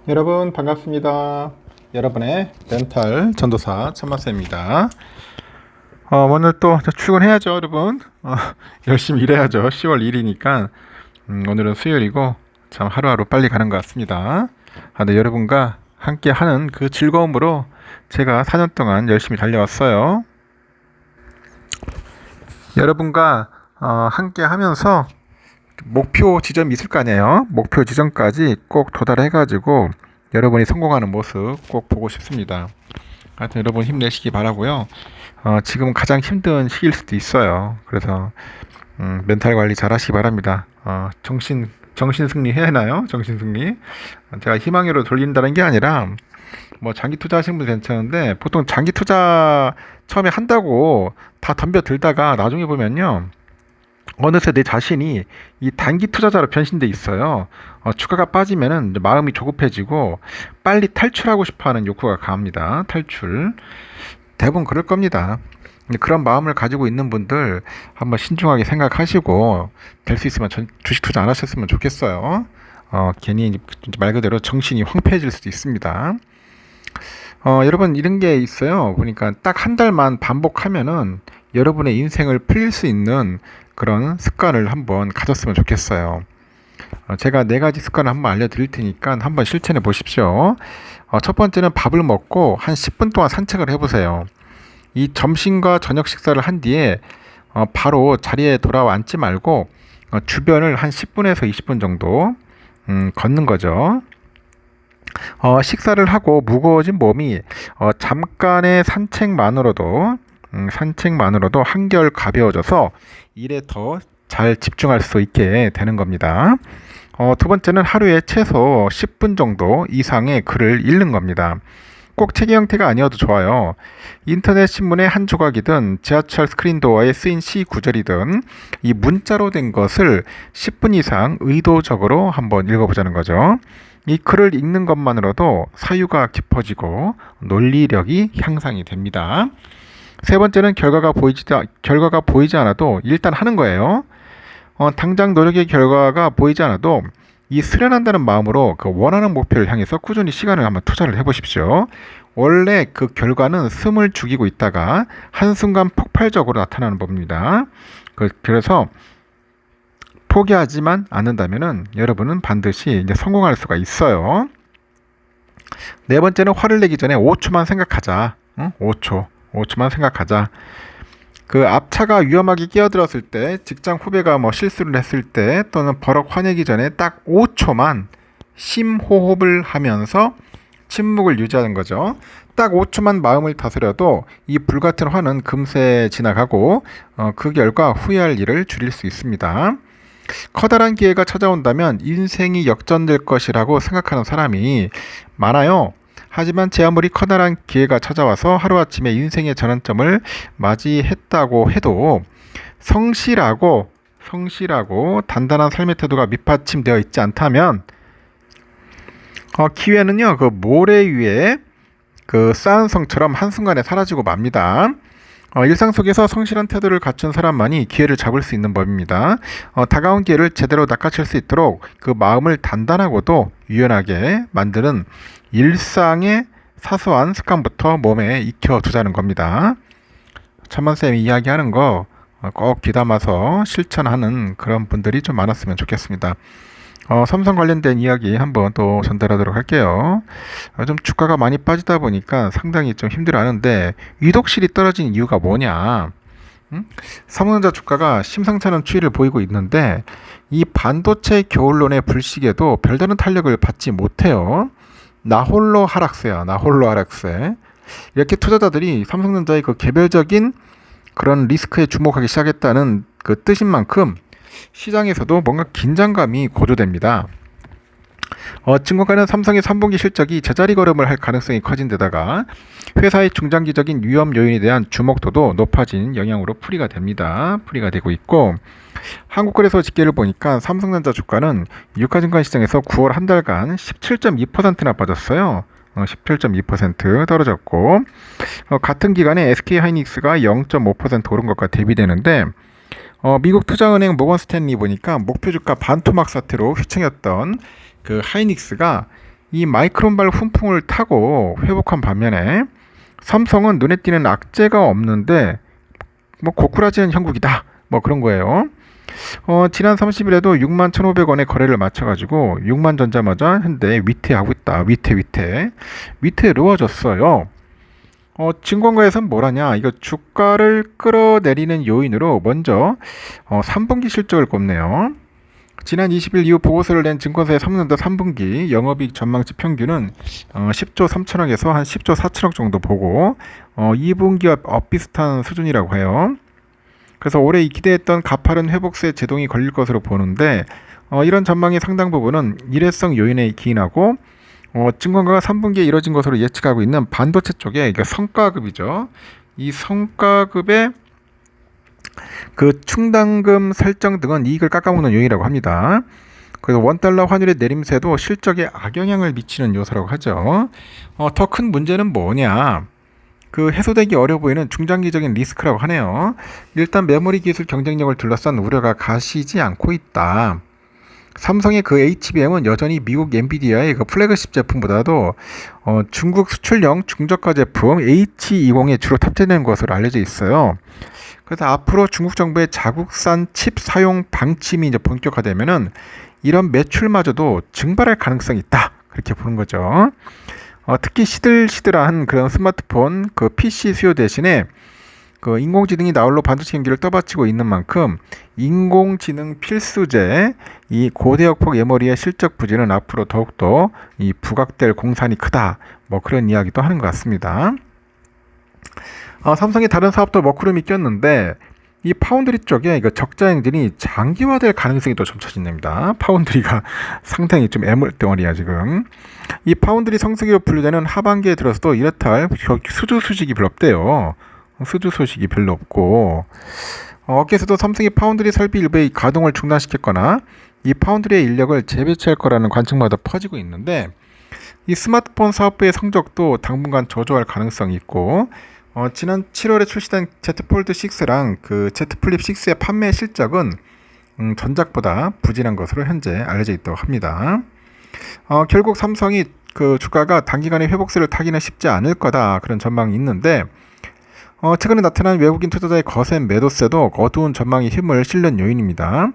여러분 반갑습니다. 여러분의 멘탈 전도사 천마쌤입니다. 오늘 또 출근해야죠, 여러분. 열심히 일해야죠. 10월 1일이니까 오늘은 수요일이고 참 하루하루 빨리 가는 것 같습니다. 네, 여러분과 함께 하는 그 즐거움으로 제가 4년 동안 열심히 달려왔어요. 여러분과 함께 하면서 목표 지점이 있을 거 아니에요. 목표 지점까지 꼭 도달해가지고 여러분이 성공하는 모습 꼭 보고 싶습니다. 하여튼 여러분 힘내시기 바라고요. 지금 가장 힘든 시기일 수도 있어요. 그래서 멘탈 관리 잘 하시기 바랍니다. 정신 승리 해야 하나요? 정신 승리. 제가 희망으로 돌린다는 게 아니라 뭐 장기 투자하시는 분 괜찮은데 보통 장기 투자 처음에 한다고 다 덤벼들다가 나중에 보면요. 어느새 내 자신이 이 단기 투자자로 변신돼 있어요. 주가가 빠지면은 마음이 조급해지고 빨리 탈출하고 싶어하는 욕구가 강합니다. 탈출. 대부분 그럴 겁니다. 그런 마음을 가지고 있는 분들 한번 신중하게 생각하시고 될 수 있으면 주식 투자 안 하셨으면 좋겠어요. 괜히 말 그대로 정신이 황폐해질 수도 있습니다. 여러분 이런 게 있어요. 보니까 딱 한 달만 반복하면은 여러분의 인생을 풀릴 수 있는 그런 습관을 한번 가졌으면 좋겠어요. 제가 4가지 습관을 한번 알려드릴 테니까 한번 실천해 보십시오. 첫 번째는 밥을 먹고 한 10분 동안 산책을 해보세요. 이 점심과 저녁 식사를 한 뒤에 바로 자리에 돌아와 앉지 말고 주변을 한 10분에서 20분 정도 걷는 거죠. 식사를 하고 무거워진 몸이 잠깐의 산책만으로도 한결 가벼워져서 일에 더 잘 집중할 수 있게 되는 겁니다. 두 번째는 하루에 최소 10분 정도 이상의 글을 읽는 겁니다. 꼭 책의 형태가 아니어도 좋아요. 인터넷 신문의 한 조각이든 지하철 스크린도어에 쓰인 시 구절이든 이 문자로 된 것을 10분 이상 의도적으로 한번 읽어보자는 거죠. 이 글을 읽는 것만으로도 사유가 깊어지고 논리력이 향상이 됩니다. 세 번째는 결과가 보이지 않아도 일단 하는 거예요. 당장 노력의 결과가 보이지 않아도 이 수련한다는 마음으로 그 원하는 목표를 향해서 꾸준히 시간을 한번 투자를 해보십시오. 원래 그 결과는 숨을 죽이고 있다가 한순간 폭발적으로 나타나는 법입니다. 그래서 포기하지만 않는다면은 여러분은 반드시 이제 성공할 수가 있어요. 네 번째는 화를 내기 전에 5초만 생각하자. 5초만 생각하자. 그 앞차가 위험하게 끼어들었을 때, 직장 후배가 뭐 실수를 했을 때, 또는 버럭 화내기 전에 딱 5초만 심호흡을 하면서 침묵을 유지하는 거죠. 딱 5초만 마음을 다스려도 이 불같은 화는 금세 지나가고 그 결과 후회할 일을 줄일 수 있습니다. 커다란 기회가 찾아온다면 인생이 역전될 것이라고 생각하는 사람이 많아요. 하지만 제 아무리 커다란 기회가 찾아와서 하루아침에 인생의 전환점을 맞이했다고 해도 성실하고 단단한 삶의 태도가 밑받침되어 있지 않다면 기회는요 그 모래 위에 그 쌓은 성처럼 한순간에 사라지고 맙니다. 일상 속에서 성실한 태도를 갖춘 사람만이 기회를 잡을 수 있는 법입니다. 다가온 기회를 제대로 낚아챌 수 있도록 그 마음을 단단하고도 유연하게 만드는 일상의 사소한 습관부터 몸에 익혀두자는 겁니다. 천만쌤이 이야기하는 거 꼭 귀담아서 실천하는 그런 분들이 좀 많았으면 좋겠습니다. 삼성 관련된 이야기 한번 또 전달하도록 할게요. 좀 주가가 많이 빠지다 보니까 상당히 좀 힘들어하는데 유독실이 떨어진 이유가 뭐냐? 삼성전자 주가가 심상찮은 추이를 보이고 있는데 이 반도체 겨울론의 불식에도 별다른 탄력을 받지 못해요. 나홀로 하락세야. 이렇게 투자자들이 삼성전자의 그 개별적인 그런 리스크에 주목하기 시작했다는 그 뜻인 만큼 시장에서도 뭔가 긴장감이 고조됩니다. 증권가는 삼성의 3분기 실적이 제자리 걸음을 할 가능성이 커진 데다가 회사의 중장기적인 위험 요인에 대한 주목도도 높아진 영향으로 풀이가 되고 있고 한국거래소 집계를 보니까 삼성전자 주가는 유가증권 시장에서 9월 한 달간 17.2%나 빠졌어요. 17.2% 떨어졌고 같은 기간에 SK하이닉스가 0.5% 오른 것과 대비되는데 미국 투자은행 모건스탠리 보니까 목표 주가 반토막 사태로 휘청였던 그 하이닉스가 이 마이크론발 훈풍을 타고 회복한 반면에 삼성은 눈에 띄는 악재가 없는데 뭐 고꾸라지는 형국이다 뭐 그런 거예요. 지난 30일에도 6만 1,500원에 거래를 마쳐가지고 6만 전자마자 현재 위태하고 있다. 위태로워졌어요. 증권가에서는 뭐라냐, 이거 주가를 끌어내리는 요인으로 먼저 3분기 실적을 꼽네요. 지난 20일 이후 보고서를 낸 증권사의 3년도 3분기 영업이익 전망치 평균은 10조 3천억에서 한 10조 4천억 정도 보고 2분기와 비슷한 수준이라고 해요. 그래서 올해 기대했던 가파른 회복세에 제동이 걸릴 것으로 보는데 이런 전망의 상당 부분은 일회성 요인에 기인하고 증권가가 3분기에 이뤄진 것으로 예측하고 있는 반도체 쪽에 이게 성과급이죠. 이 성과급의 그 충당금 설정 등은 이익을 깎아먹는 요인이라고 합니다. 그래서 원달러 환율의 내림세도 실적에 악영향을 미치는 요소라고 하죠. 더 큰 문제는 뭐냐? 그 해소되기 어려 보이는 중장기적인 리스크라고 하네요. 일단 메모리 기술 경쟁력을 둘러싼 우려가 가시지 않고 있다. 삼성의 그 HBM은 여전히 미국 엔비디아의 그 플래그십 제품보다도 중국 수출용 중저가 제품 H20에 주로 탑재되는 것으로 알려져 있어요. 그래서 앞으로 중국 정부의 자국산 칩 사용 방침이 이제 본격화되면은 이런 매출마저도 증발할 가능성이 있다. 그렇게 보는 거죠. 특히 시들시들한 그런 스마트폰 그 PC 수요 대신에 그 인공지능이 나홀로 반도체 경기를 떠받치고 있는 만큼 인공지능 필수제 이 고대역폭 메모리의 실적 부진은 앞으로 더욱더 이 부각될 공산이 크다. 뭐 그런 이야기도 하는 것 같습니다. 삼성의 다른 사업도 먹구름이 꼈는데 이 파운드리 쪽에 이거 적자 행진이 장기화될 가능성이 더 점쳐진답니다. 파운드리가 상당히 좀 애물덩어리야 지금. 이 파운드리 성수기로 분류되는 하반기에 들어서도 이렇다 할 수주 소식이 별로 없대요. 수주 소식이 별로 없고 업계에서도 삼성이 파운드리 설비 일부의 가동을 중단시켰거나 이 파운드리의 인력을 재배치할 거라는 관측마다 퍼지고 있는데 이 스마트폰 사업부의 성적도 당분간 저조할 가능성이 있고 지난 7월에 출시된 Z 폴드 6랑 그 Z 플립 6의 판매 실적은 전작보다 부진한 것으로 현재 알려져 있다고 합니다. 결국 삼성이 그 주가가 단기간에 회복세를 타기는 쉽지 않을 거다 그런 전망이 있는데 최근에 나타난 외국인 투자자의 거센 매도세도 어두운 전망에 힘을 실는 요인입니다.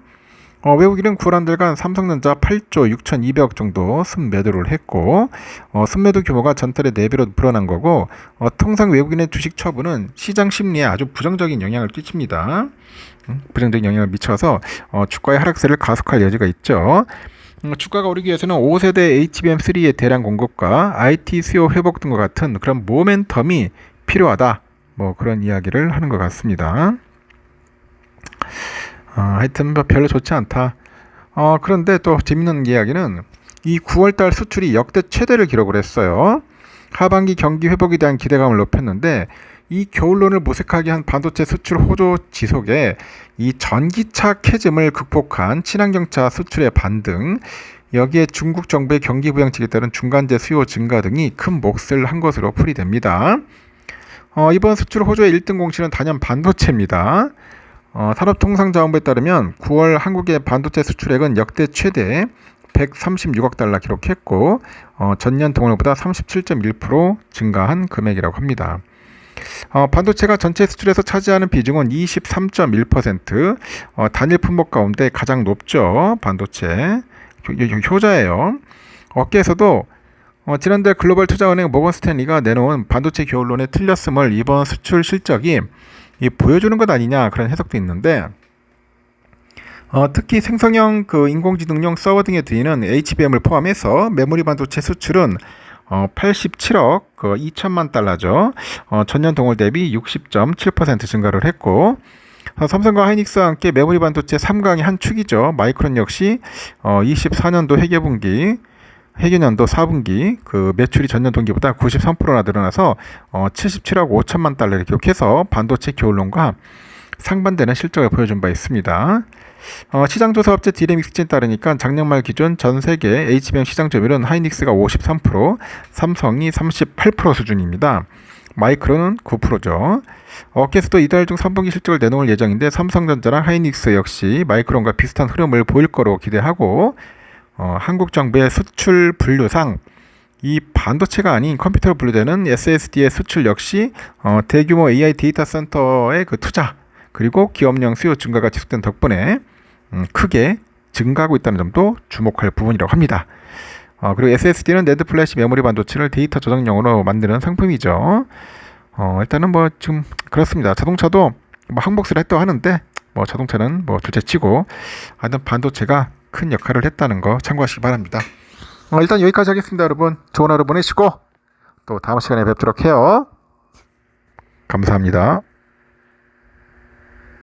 외국인은 9월 한 달간 삼성전자 8조 6,200억 정도 순매도를 했고 순매도 규모가 전달의 4배로 불어난 거고 통상 외국인의 주식 처분은 시장 심리에 아주 부정적인 영향을 끼칩니다. 부정적인 영향을 미쳐서 주가의 하락세를 가속할 여지가 있죠. 주가가 오르기 위해서는 5세대 HBM3의 대량 공급과 IT 수요 회복 등과 같은 그런 모멘텀이 필요하다. 뭐 그런 이야기를 하는 것 같습니다. 하여튼 별로 좋지 않다. 그런데 또 재밌는 이야기는 이 9월달 수출이 역대 최대를 기록을 했어요. 하반기 경기 회복에 대한 기대감을 높였는데 이 겨울론을 모색하게 한 반도체 수출 호조 지속에 이 전기차 캐즘을 극복한 친환경차 수출의 반등, 여기에 중국 정부의 경기 부양책에 따른 중간재 수요 증가 등이 큰 몫을 한 것으로 풀이됩니다. 이번 수출 호조의 1등 공신은 단연 반도체입니다. 산업통상자원부에 따르면 9월 한국의 반도체 수출액은 역대 최대 136억 달러 기록했고 전년 동월보다 37.1% 증가한 금액이라고 합니다. 반도체가 전체 수출에서 차지하는 비중은 23.1%, 단일 품목 가운데 가장 높죠. 반도체 효자예요. 업계에서도 지난달 글로벌 투자은행 모건 스탠리가 내놓은 반도체 겨울론에 틀렸음을 이번 수출 실적이 보여주는 것 아니냐 그런 해석도 있는데 특히 생성형 그 인공지능용 서버 등에 드이는 HBM을 포함해서 메모리 반도체 수출은 87억 2천만 달러죠. 전년 동월 대비 60.7% 증가를 했고 삼성과 하이닉스와 함께 메모리 반도체 3강의 한 축이죠. 마이크론 역시 24년도 회계년도 4분기 그 매출이 전년 동기보다 93%나 늘어나서 77억 5천만 달러를 기록해서 반도체 겨울론과 상반되는 실적을 보여준 바 있습니다. 시장조사 업체 디레믹스에 따르니까 작년 말 기준 전 세계 HBM 시장 점유율은 하이닉스가 53%, 삼성이 38% 수준입니다. 마이크론은 9%죠. 업계에서도 이달 중 3분기 실적을 내놓을 예정인데 삼성전자랑 하이닉스 역시 마이크론과 비슷한 흐름을 보일 거로 기대하고 한국 정부의 수출 분류상 이 반도체가 아닌 컴퓨터로 분류되는 SSD의 수출 역시 대규모 AI 데이터 센터의 그 투자 그리고 기업령 수요 증가가 지속된 덕분에 크게 증가하고 있다는 점도 주목할 부분이라고 합니다. 그리고 SSD는 네드 플래시 메모리 반도체를 데이터 저장용으로 만드는 상품이죠. 일단은 뭐 지금 그렇습니다. 자동차도 뭐 항복수를 했다고 하는데 뭐 자동차는 뭐 둘째치고 하여튼 반도체가 큰 역할을 했다는 거 참고하시기 바랍니다. 일단 여기까지 하겠습니다. 여러분 좋은 하루 보내시고 또 다음 시간에 뵙도록 해요. 감사합니다.